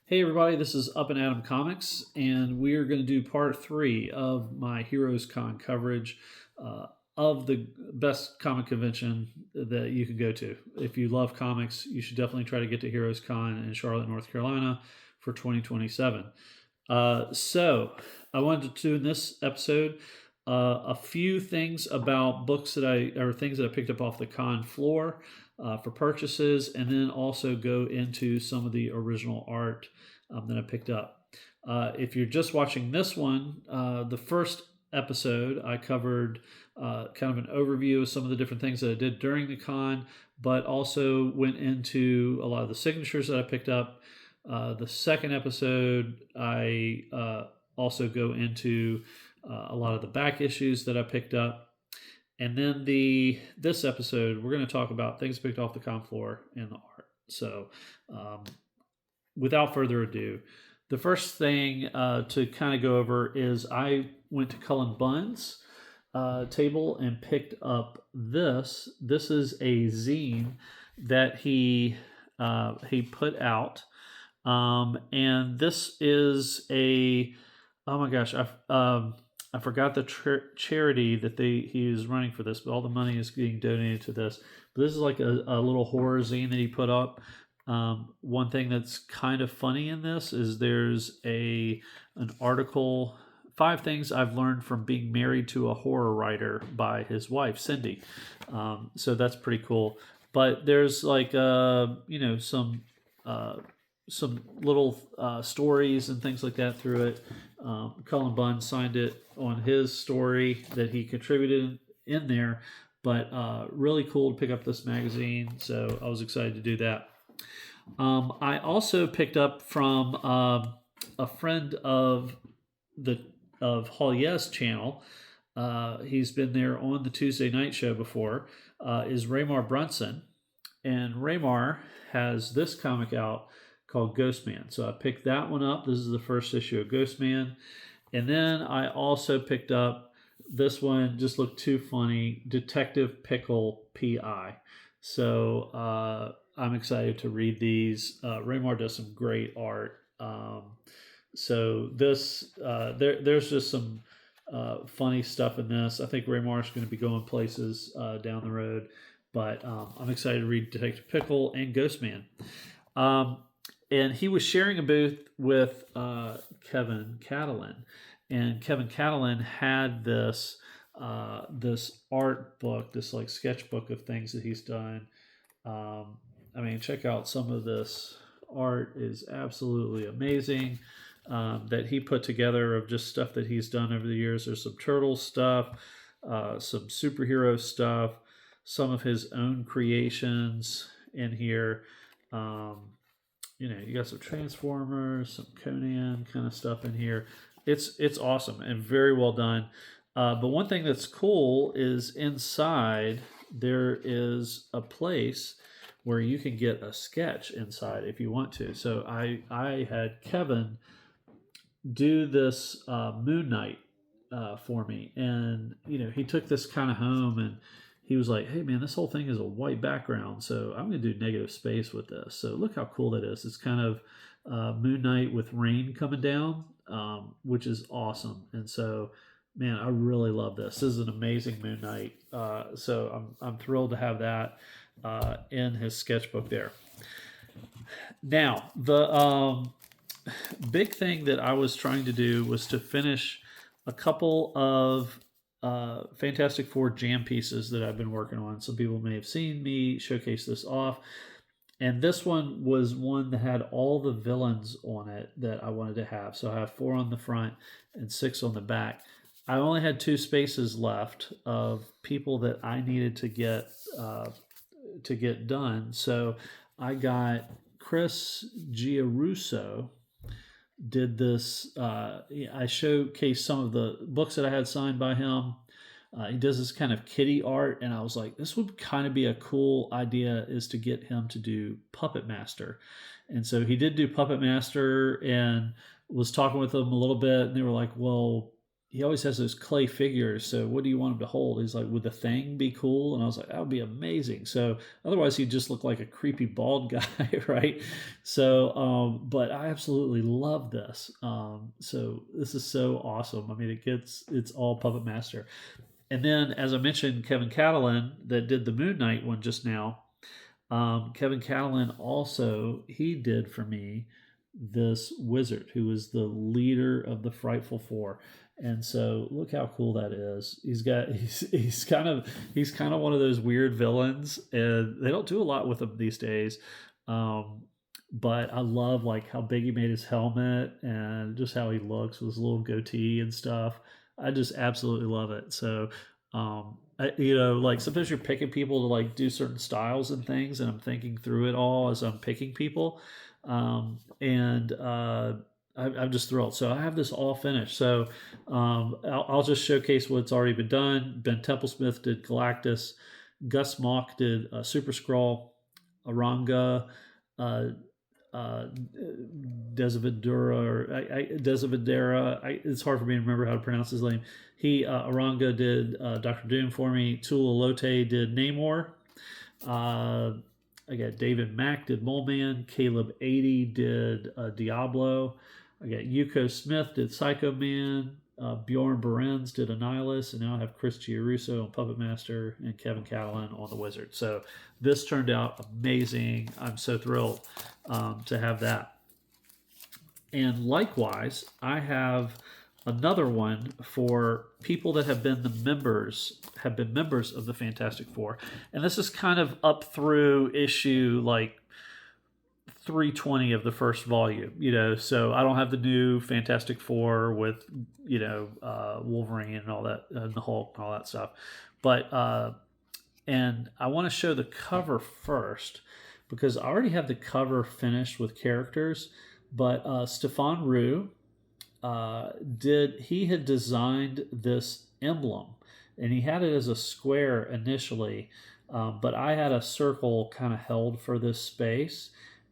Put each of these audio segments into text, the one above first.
Hey everybody, this is Up and Adam Comics, and we are going to do part three of my HeroesCon coverage uh, of the best comic convention that you could go to. If you love comics, you should definitely try to get to HeroesCon in Charlotte, North Carolina for 2027. So, I wanted to do in this episode a few things about books or things that I picked up off the con floor for purchases, and then also go into some of the original art that I picked up. If you're just watching this one, the first episode I covered kind of an overview of some of the different things that I did during the con, but also went into a lot of the signatures that I picked up. The second episode, I also go into a lot of the back issues that I picked up. And then this episode, we're going to talk about things picked off the con floor and the art. So, without further ado, the first thing to kind of go over is I went to Cullen Bunn's table and picked up this. This is a zine that he put out, and this is a oh my gosh, I forgot the charity that he is running for this, but all the money is being donated to this. But this is like a little horror zine that he put up. One thing that's kind of funny in this is there's an article, 5 things I've learned from being married to a horror writer by his wife, Cindy. So that's pretty cool. But there's like, some little stories and things like that through it. Cullen Bunn signed it on his story that he contributed in there, but really cool to pick up this magazine. So I was excited to do that. I also picked up from a friend of Holly's channel. He's been there on the Tuesday night show before. Is Raymar Brunson, and Raymar has this comic out called Ghostman. So I picked that one up. This is the first issue of Ghostman. And then I also picked up this one, just looked too funny, Detective Pickle P.I. So I'm excited to read these. Raymar does some great art. So this, there's just some funny stuff in this. I think Raymar's going to be going places down the road. But I'm excited to read Detective Pickle and Ghostman. And he was sharing a booth with Kevin Catalan, and Kevin Catalan had this art book, this like sketchbook of things that he's done. I mean, check out some of this art; is absolutely amazing. That he put together of just stuff that he's done over the years. There's some turtle stuff, some superhero stuff, some of his own creations in here. You got some Transformers, some Conan kind of stuff in here. It's awesome and very well done. But one thing that's cool is inside there is a place where you can get a sketch inside if you want to. So I had Kevin do this Moon Knight for me, and he took this kind of home, and he was like, hey man, this whole thing is a white background, so I'm going to do negative space with this. So look how cool that is. It's kind of Moon Knight with rain coming down, which is awesome. And so, man, I really love this. This is an amazing Moon Knight. So I'm thrilled to have that in his sketchbook there. Now, the big thing that I was trying to do was to finish a couple of Fantastic Four jam pieces that I've been working on. Some people may have seen me showcase this off. And this one was one that had all the villains on it that I wanted to have. So I have 4 on the front and 6 on the back. I only had 2 spaces left of people that I needed to get done. So I got Chris Giarrusso did this. I showcased some of the books that I had signed by him. He does this kind of kitty art, and I was like, this would kind of be a cool idea, is to get him to do Puppet Master. And so he did do Puppet Master, and was talking with them a little bit, and they were like, well, he always has those clay figures. So what do you want him to hold? He's like, would the Thing be cool? And I was like, that would be amazing. So otherwise, he'd just look like a creepy bald guy, right? So, but I absolutely love this. So this is so awesome. I mean, it's all Puppet Master. And then, as I mentioned, Kevin Catalan that did the Moon Knight one just now. Kevin Catalan also he did for me this wizard who was the leader of the Frightful Four, and so look how cool that is. He's kind of one of those weird villains, and they don't do a lot with him these days. Um, but I love like how big he made his helmet and just how he looks with his little goatee and stuff. I just absolutely love it. So like sometimes you're picking people to like do certain styles and things, and I'm thinking through it all as I'm picking people, and I'm just thrilled. So I have this all finished. So I'll just showcase what's already been done. Ben Templesmith did Galactus, Gus Mock did Super Skrull, Aranga. Uh, Desavedera. It's hard for me to remember how to pronounce his name. Aranga did Doctor Doom for me. Tula Lote did Namor. I got David Mack did Mole Man. Caleb 80 did Diablo. I got Yuko Smith did Psycho Man. Bjorn Berens did Annihilus, and now I have Chris Giarrusso on Puppet Master and Kevin Catalan on the Wizard. So this turned out amazing. I'm so thrilled to have that. And likewise, I have another one for people that have been members of the Fantastic Four, and this is kind of up through issue like 320 of the first volume, so I don't have the new Fantastic Four with, Wolverine and all that, and the Hulk and all that stuff. But, and I want to show the cover first because I already have the cover finished with characters, but Stephane Roux he had designed this emblem, and he had it as a square initially, but I had a circle kind of held for this space.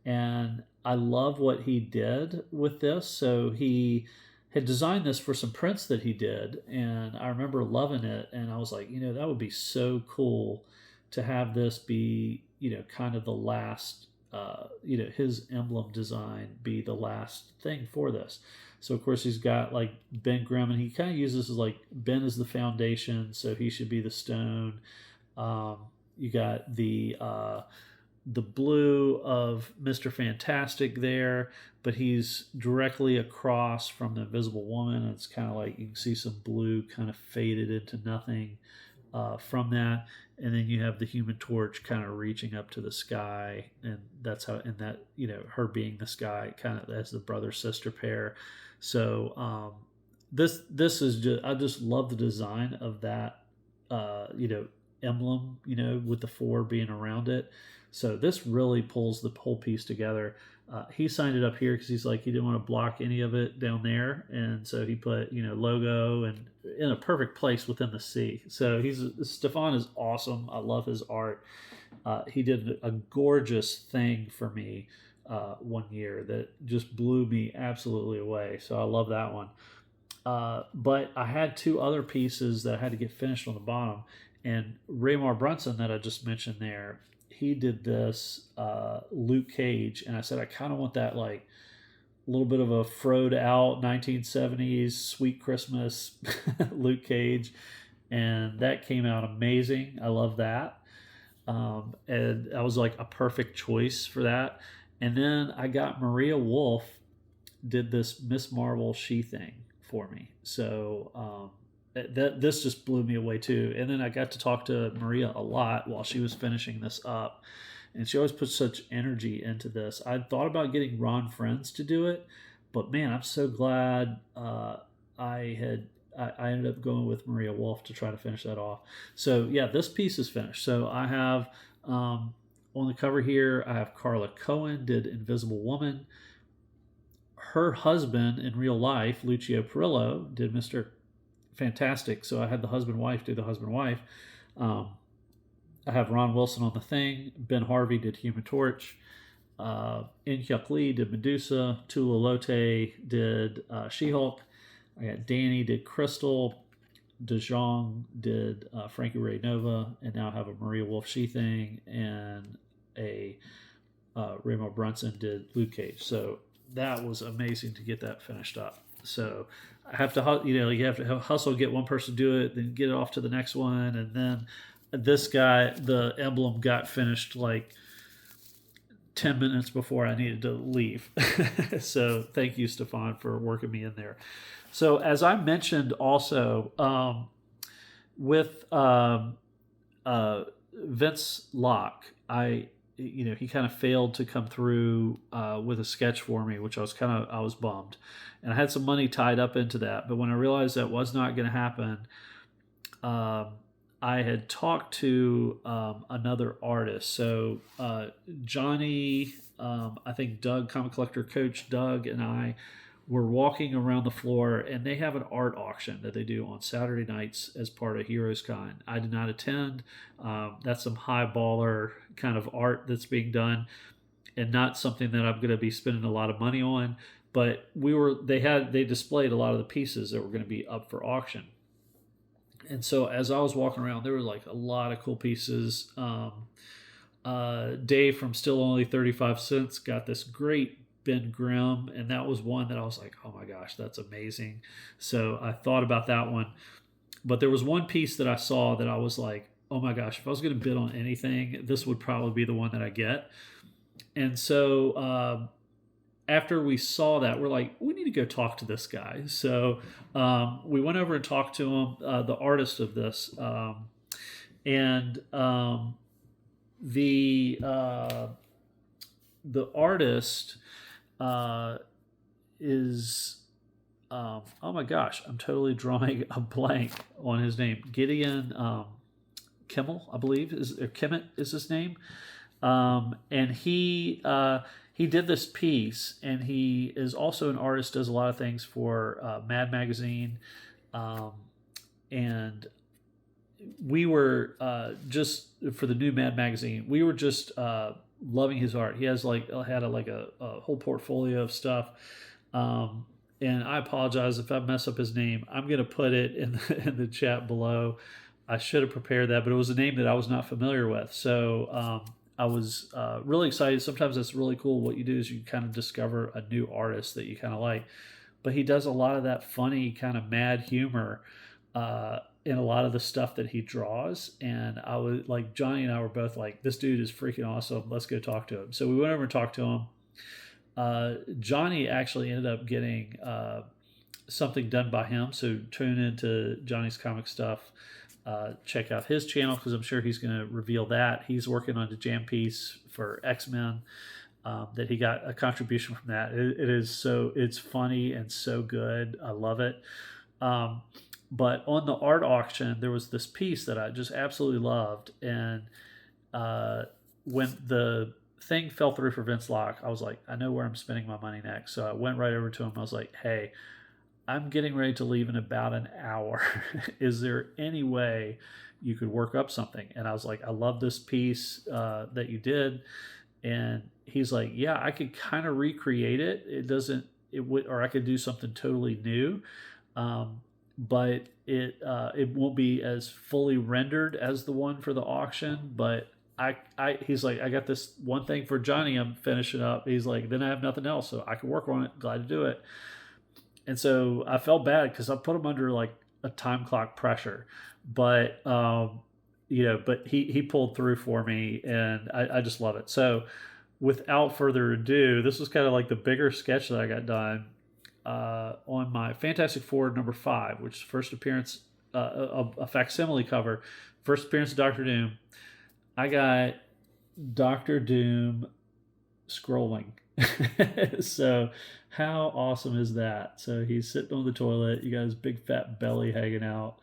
And I love what he did with this. So he had designed this for some prints that he did, and I remember loving it. And I was like, that would be so cool to have this be, kind of the last, his emblem design be the last thing for this. So of course he's got like Ben Grimm, and he kind of uses as like Ben is the foundation, so he should be the stone. You got the blue of Mr. Fantastic there, but he's directly across from the Invisible Woman. And it's kind of like you can see some blue kind of faded into nothing from that. And then you have the Human Torch kind of reaching up to the sky, and that's how, and that, her being the sky kind of as the brother sister pair. So this is just, I just love the design of that, emblem, with the four being around it. So this really pulls the whole piece together. He signed it up here because he's like, he didn't want to block any of it down there. And so he put, logo and in a perfect place within the sea. So Stephane is awesome. I love his art. He did a gorgeous thing for me one year that just blew me absolutely away. So I love that one. But I had two other pieces that I had to get finished on the bottom. And Raymar Brunson that I just mentioned there, he did this Luke Cage, and I said I kind of want that like a little bit of a froed out 1970s Sweet Christmas Luke Cage, and that came out amazing. I love that, and I was like a perfect choice for that. And then I got Maria Wolf did this Miss Marvel she thing for me, so this just blew me away too. And then I got to talk to Maria a lot while she was finishing this up, and she always puts such energy into this. I thought about getting Ron Friends to do it, but man, I'm so glad I ended up going with Maria Wolf to try to finish that off. So yeah, this piece is finished. So I have on the cover here, I have Carla Cohen did Invisible Woman. Her husband in real life, Lucio Perillo, did Mr. Fantastic. So I had the husband-wife do the husband-wife. I have Ron Wilson on the Thing. Ben Harvey did Human Torch. In Hyuk Lee did Medusa. Tula Lote did She-Hulk. I got Danny did Crystal, DeJong did Frankie Ray Nova, and now I have a Maria Wolf She thing, and a Raymar Brunson did Luke Cage. So that was amazing to get that finished up. So I have to, you have to hustle, get one person to do it, then get it off to the next one, and then this guy, the emblem got finished like 10 minutes before I needed to leave. So thank you, Stephane, for working me in there. So as I mentioned also, with Vince Locke, he kind of failed to come through with a sketch for me, which I was bummed, and I had some money tied up into that. But when I realized that was not going to happen, I had talked to another artist. So Johnny, I think Doug, Comic Collector Coach Doug, and I were walking around the floor, and they have an art auction that they do on Saturday nights as part of HeroesCon. I did not attend. That's some high baller kind of art that's being done, and not something that I'm going to be spending a lot of money on. But they displayed a lot of the pieces that were going to be up for auction. And so as I was walking around, there were like a lot of cool pieces. Dave from Still Only 35 Cents got this great Ben Grimm, and that was one that I was like, oh my gosh, that's amazing. So I thought about that one. But there was one piece that I saw that I was like, oh my gosh, if I was going to bid on anything, this would probably be the one that I get. And so after we saw that, we're like, we need to go talk to this guy. So we went over and talked to him, the artist of this. And the artist is, oh my gosh, I'm totally drawing a blank on his name. Gideon Kimmel, I believe, Kimmett is his name. And he did this piece, and he is also an artist, does a lot of things for Mad Magazine. And we were just, for the new Mad Magazine, we were just loving his art. He has had a whole portfolio of stuff. And I apologize if I mess up his name. I'm going to put it in the chat below. I should have prepared that, but it was a name that I was not familiar with. So I was really excited. Sometimes it's really cool. What you do is you kind of discover a new artist that you kind of like. But he does a lot of that funny kind of mad humor in a lot of the stuff that he draws. And I was like, Johnny and I were both like, this dude is freaking awesome. Let's go talk to him. So we went over and talked to him. Johnny actually ended up getting something done by him. So tune into Johnny's comic stuff. Check out his channel, because I'm sure he's going to reveal that. He's working on the jam piece for X-Men, that he got a contribution from that. It's funny and so good. I love it. But on the art auction, there was this piece that I just absolutely loved. And when the thing fell through for Vince Locke, I was like, I know where I'm spending my money next. So I went right over to him. I was like, hey, I'm getting ready to leave in about an hour. Is there any way you could work up something? And I was like, I love this piece that you did. And he's like, yeah, I could kind of recreate it. Or I could do something totally new. But it won't be as fully rendered as the one for the auction. But he's like, I got this one thing for Johnny I'm finishing up. He's like, then I have nothing else, so I can work on it. Glad to do it. And so I felt bad because I put him under like a time clock pressure, but but he pulled through for me, and I just love it. So without further ado, this was kind of like the bigger sketch that I got done on my Fantastic Four #5, which is first appearance, a facsimile cover, first appearance of Doctor Doom. I got Doctor Doom scrolling. So how awesome is that? So he's sitting on the toilet. You got his big fat belly hanging out.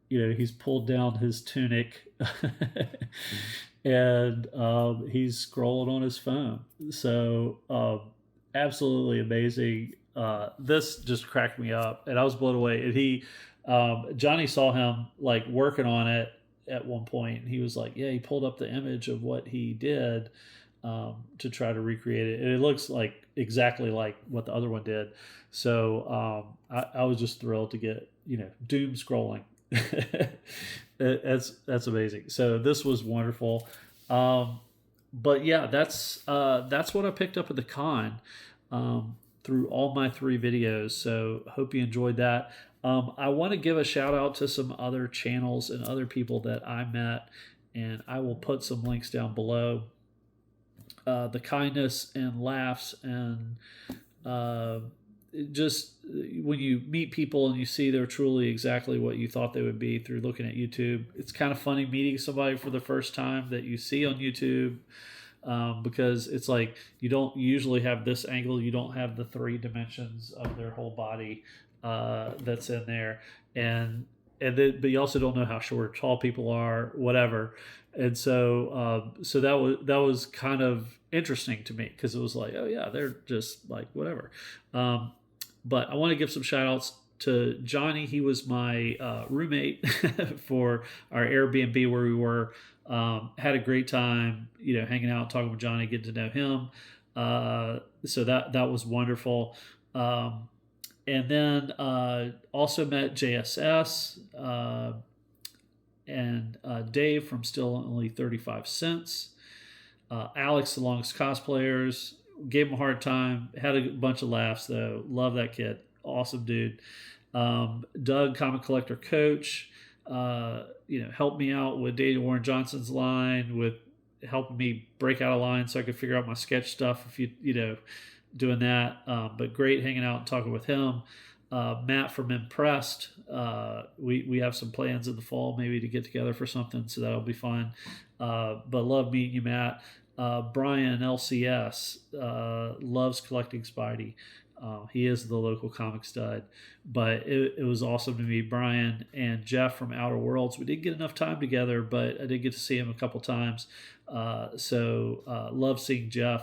He's pulled down his tunic and he's scrolling on his phone. So absolutely amazing. This just cracked me up, and I was blown away. And Johnny saw him like working on it at one point, and he was like, yeah, he pulled up the image of what he did to try to recreate it. And it looks like exactly like what the other one did. So I was just thrilled to get, doom scrolling. That's amazing. So this was wonderful. But yeah, that's what I picked up at the con through all my 3 videos. So hope you enjoyed that. I want to give a shout out to some other channels and other people that I met, and I will put some links down below. The kindness and laughs and just when you meet people and you see they're truly exactly what you thought they would be through looking at YouTube. It's kind of funny meeting somebody for the first time that you see on YouTube, because it's like you don't usually have this angle. You don't have the 3 dimensions of their whole body that's in there, and but you also don't know how short or tall people are, whatever. And so that was kind of interesting to me, because it was like, oh yeah, they're just like whatever. But I want to give some shout outs to Johnny. He was my roommate for our Airbnb where we were. Had a great time, hanging out, talking with Johnny, getting to know him. So that was wonderful. And then also met JSS and Dave from Still Only 35 Cents. Alex, the Longest Cosplayers. Gave him a hard time. Had a bunch of laughs, though. Love that kid. Awesome dude. Doug, Comic Collector Coach. Helped me out with Daniel Warren Johnson's line, with helping me break out a line so I could figure out my sketch stuff, if doing that. But great hanging out and talking with him. Matt from Impressed. We have some plans in the fall maybe to get together for something, so that'll be fun. But love meeting you, Matt. Brian LCS loves collecting Spidey. He is the local comic stud, but it was awesome to meet Brian and Jeff from Outer Worlds. We didn't get enough time together, but I did get to see him a couple times. So love seeing Jeff.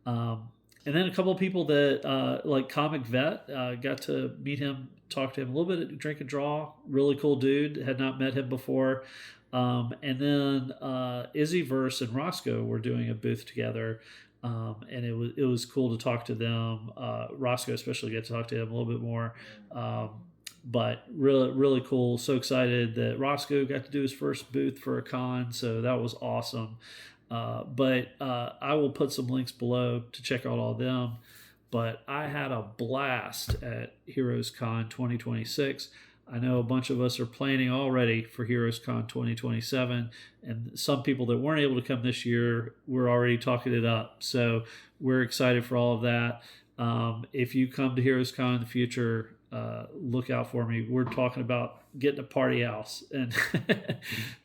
And then a couple of people that like Comic Vet, got to meet him, talk to him a little bit at Drink and Draw. Really cool dude. Had not met him before. And then Izzyverse and Roscoe were doing a booth together, and it was cool to talk to them. Roscoe especially, get to talk to him a little bit more. But really cool. So excited that Roscoe got to do his first booth for a con, so that was awesome. But I will put some links below to check out all of them. But I had a blast at HeroesCon 2026. I know a bunch of us are planning already for HeroesCon 2027, and some people that weren't able to come this year, we're already talking it up. So we're excited for all of that. If you come to HeroesCon in the future, look out for me. We're talking about getting a party house and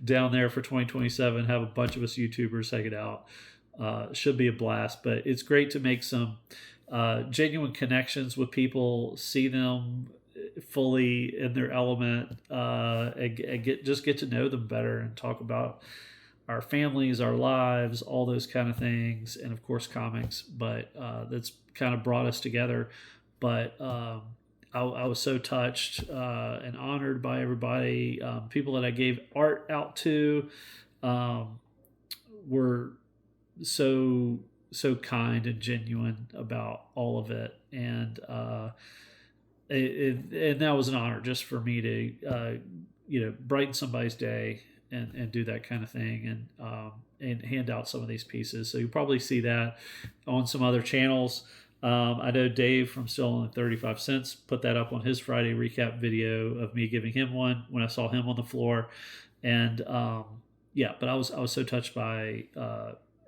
down there for 2027, have a bunch of us YouTubers hanging out. Should be a blast, but it's great to make some genuine connections with people, see them fully in their element, and get to know them better and talk about our families, our lives, all those kind of things, and of course comics. But that's kind of brought us together. But I was so touched and honored by everybody. People that I gave art out to were so kind and genuine about all of it, and and that was an honor just for me to brighten somebody's day and do that kind of thing, and hand out some of these pieces. So you'll probably see that on some other channels. I know Dave from Still Only 35 Cents put that up on his Friday recap video of me giving him one when I saw him on the floor. And but I was so touched by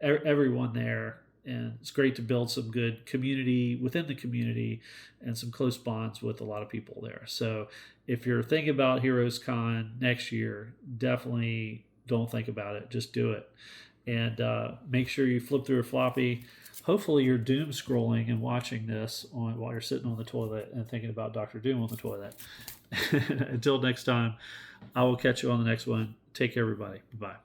everyone there, and it's great to build some good community within the community and some close bonds with a lot of people there. So if you're thinking about HeroesCon next year, definitely don't think about it. Just do it. And make sure you flip through a floppy. Hopefully you're doom scrolling and watching this while you're sitting on the toilet and thinking about Dr. Doom on the toilet. Until next time, I will catch you on the next one. Take care, everybody. Bye.